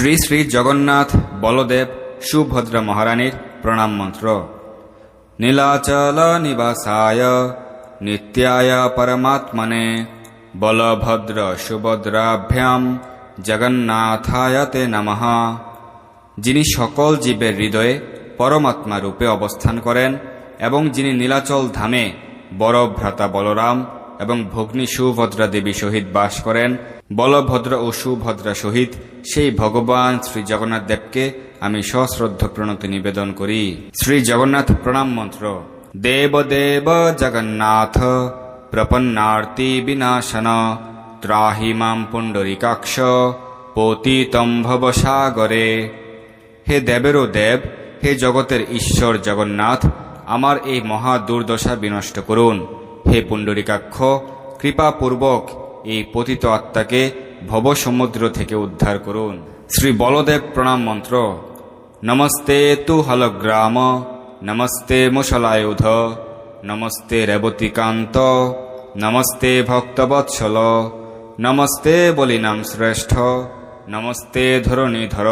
শ্রী শ্রী জগন্নাথ বলদেব সুভদ্রা মহারানীর প্রণাম মন্ত্র। নীলাচল নিবাসায় নিত্যায় পরমাত্মনে বলভদ্র সুভদ্রাভ্যাম জগন্নাথায় তে নমঃ। যিনি সকল জীবের হৃদয়ে পরমাত্মা রূপে অবস্থান করেন এবং যিনি নীলাচল ধামে বড় ভ্রাতা বলরাম এবং ভগ্নী সুভদ্রা দেবী সহিত বাস করেন, বলভদ্র ও সুভদ্রা সহিত সেই ভগবান শ্রী জগন্নাথ দেবকে আমি সশ্রদ্ধ প্রণতি নিবেদন করি। শ্রী জগন্নাথ প্রণাম মন্ত্র। দেব দেব জগন্নাথ প্রপন্নার্তি বিনাশন ত্রাহি মাম পুণ্ডরিকাক্ষ পতিতম ভবসাগরে। হে দেবেরও দেব, হে জগতের ঈশ্বর জগন্নাথ, আমার এই মহা দুর্দশা বিনষ্ট করুন। হে পুণ্ডরিকাক্ষ, কৃপাপূর্বক এই পতিত আত্মাকে ভবসমুদ্র থেকে উদ্ধার করুন। শ্রী বলদেব প্রণাম মন্ত্র। নমস্তে তু হলগ্রাম নমস্তে মুশলায়ুধ নমস্তে রেবতীকান্ত নমস্তে ভক্তবৎসল নমস্তে বলিনাম শ্রেষ্ঠ নমস্তে ধরণীধর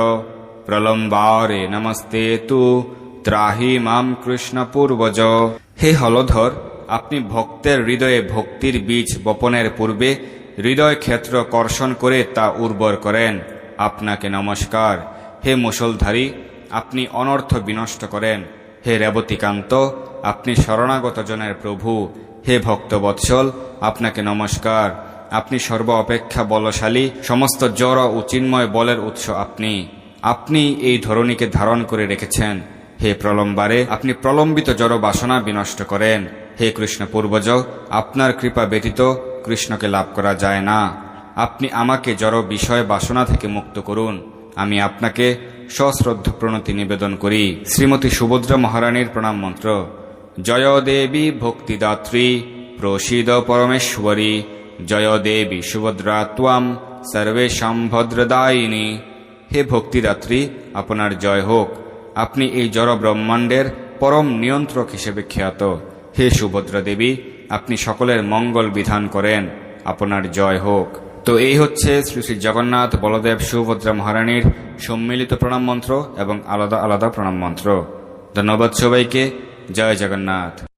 প্রলম্বারে নমস্তে তু ত্রাহি মাম কৃষ্ণ পূর্বজ। হে হলধর, আপনি ভক্তের হৃদয়ে ভক্তির বীজ বপনের পূর্বে হৃদয় ক্ষেত্র কর্ষণ করে তা উর্বর করেন। আপনাকে নমস্কার। হে মুষলধারী, আপনি অনর্থ বিনষ্ট করেন। হে রেবতীকান্ত, আপনি শরণাগত জনের প্রভু। হে ভক্তবৎসল, আপনাকে নমস্কার। আপনি সর্ব অপেক্ষা বলশালী, সমস্ত জড় ও চিন্ময় বলের উৎস আপনি। আপনি এই ধরণীকে ধারণ করে রেখেছেন। হে প্রলম্বারে, আপনি প্রলম্বিত জড় বাসনা বিনষ্ট করেন। হে কৃষ্ণ পূর্বজ, আপনার কৃপা ব্যতীত কৃষ্ণকে লাভ করা যায় না। আপনি আমাকে জড় বিষয় বাসনা থেকে মুক্ত করুন। আমি আপনাকে সশ্রদ্ধ প্রণতি নিবেদন করি। শ্রীমতী সুভদ্রা মহারানীর প্রণাম মন্ত্র। জয় দেবী ভক্তিদাত্রী প্রসীদ পরমেশ্বরী জয় দেবী সুভদ্রা ত্বাম সর্বেষাং ভদ্রদায়িনী। হে ভক্তিদাত্রী, আপনার জয় হোক। আপনি এই জড় ব্রহ্মাণ্ডের পরম নিয়ন্ত্রক হিসেবে খ্যাত। হে সুভদ্রা দেবী, আপনি সকলের মঙ্গল বিধান করেন। আপনার জয় হোক। তো এই হচ্ছে শ্রী শ্রী জগন্নাথ বলদেব সুভদ্রা মহারানীর সম্মিলিত প্রণাম মন্ত্র এবং আলাদা আলাদা প্রণাম মন্ত্র। ধন্যবাদ সবাইকে। জয় জগন্নাথ।